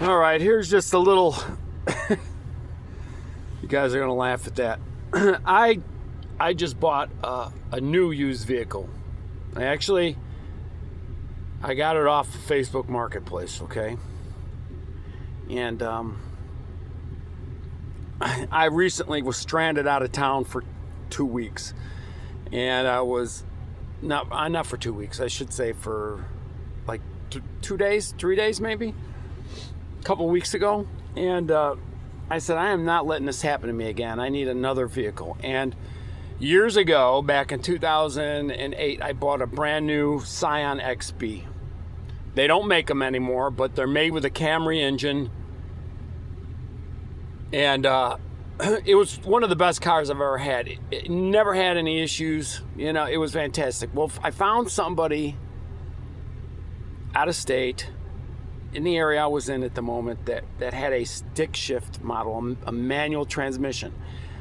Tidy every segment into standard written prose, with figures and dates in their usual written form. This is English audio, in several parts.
All right, here's just a little. You guys are gonna laugh at that. I just bought a new used vehicle. I got it off the Facebook Marketplace, okay? And I recently was stranded out of town for 2 weeks, and I was not for 2 weeks. I should say for like 2 days, 3 days maybe. A couple weeks ago, and I said, I am not letting this happen to me again. I need another vehicle. And years ago, back in 2008, I bought a brand new Scion XB. They don't make them anymore, but they're made with a Camry engine. And it was one of the best cars I've ever had. It never had any issues. You know, it was fantastic. Well, I found somebody out of state in the area I was in at the moment that had a stick shift model, a manual transmission.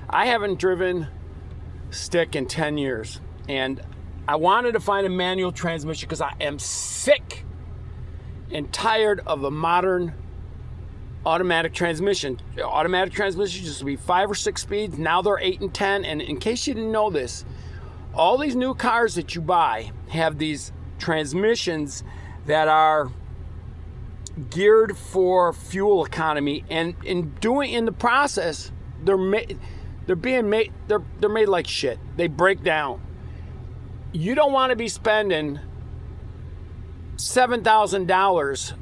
I haven't driven stick in 10 years, and I wanted to find a manual transmission because I am sick and tired of a modern automatic transmission. Automatic transmissions used to be 5 or 6 speeds. Now they're 8 and 10. And in case you didn't know this, all these new cars that you buy have these transmissions that are geared for fuel economy, and in the process, they're made like shit. They break down. You don't want to be spending $7,000,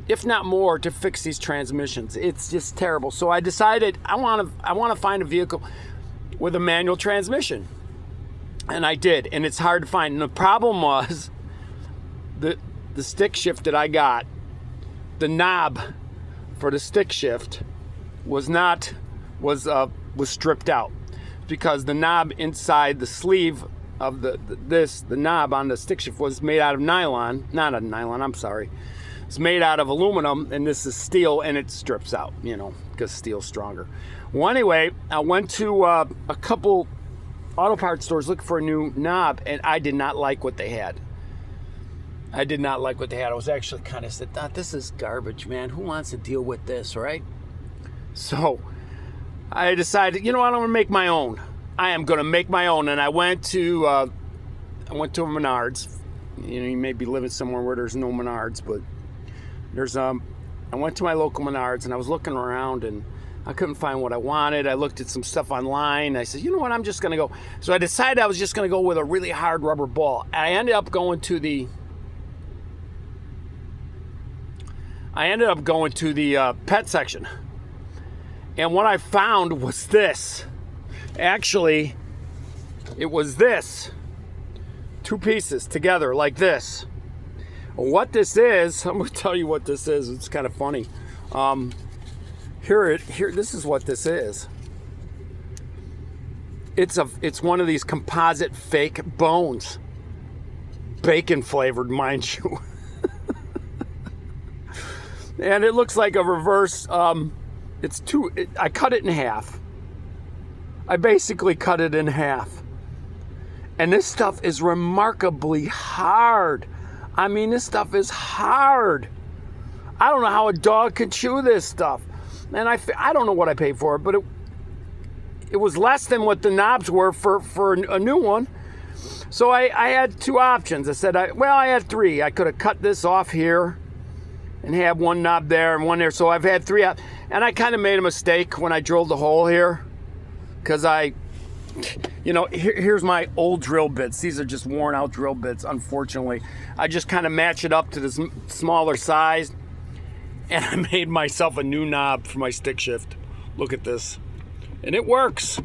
if not more, to fix these transmissions. It's just terrible. So I decided I want to find a vehicle with a manual transmission, and I did. And it's hard to find. And the problem was the stick shift that I got, the knob for the stick shift was stripped out, because the knob inside the sleeve of the knob on the stick shift was made out of nylon. Not a nylon, I'm sorry. It's made out of aluminum, and this is steel, and it strips out, you know, because steel's stronger. Well, anyway, I went to a couple auto parts stores looking for a new knob, and I did not like what they had. I was actually kind of said, this is garbage, man. Who wants to deal with this, right? So I decided, you know what, I'm going to make my own. I am going to make my own. And I went to a Menards. You know, you may be living somewhere where there's no Menards, but I went to my local Menards, and I was looking around, and I couldn't find what I wanted. I looked at some stuff online. I said, you know what, I'm just going to go. So I decided I was just going to go with a really hard rubber ball. I ended up going to the pet section. And what I found was this. Actually, it was this. 2 pieces together like this. What this is, I'm going to tell you what this is. It's kind of funny. Here, this is what this is. It's one of these composite fake bones. Bacon flavored, mind you. And it looks like a reverse, I cut it in half. I basically cut it in half. And this stuff is remarkably hard. I mean, this stuff is hard. I don't know how a dog could chew this stuff. And I don't know what I paid for it, but it was less than what the knobs were for a new one. So I had 2 options. I had 3. I could have cut this off here and have one knob there and one there. So I've had 3 and I kind of made a mistake when I drilled the hole here, because here's my old drill bits. These are just worn out drill bits, unfortunately. I just kind of match it up to this smaller size, and I made myself a new knob for my stick shift. Look at this. And it works.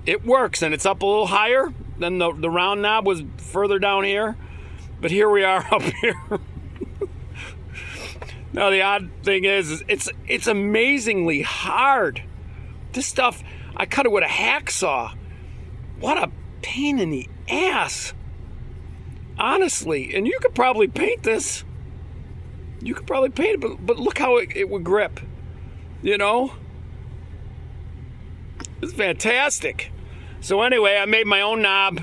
It works, and it's up a little higher than the round knob was further down here. But here we are up here. Now, the odd thing is it's amazingly hard. This stuff, I cut it with a hacksaw. What a pain in the ass. Honestly. And you could probably paint this. You could probably paint it, but look how it would grip. You know? It's fantastic. So anyway, I made my own knob.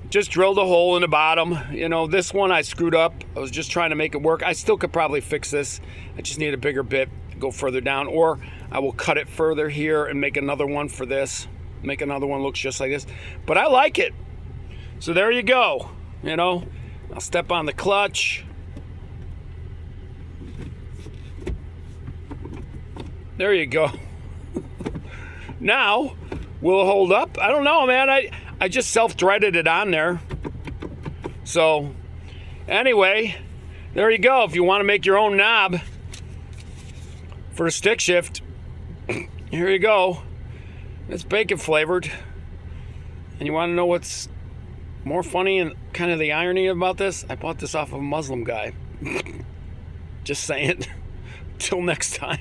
just drilled a hole in the bottom. You know, this one I screwed up. I was just trying to make it work. I still could probably fix this. I just need a bigger bit to go further down, or I will cut it further here and make another one for this. Make another one looks just like this. But I like it. So there you go. You know, I'll step on the clutch. There you go. Now, will it hold up? I don't know, man. I just self-threaded it on there. So, anyway, there you go. If you want to make your own knob for a stick shift, here you go. It's bacon flavored. And you want to know what's more funny and kind of the irony about this? I bought this off of a Muslim guy. Just saying. Till next time.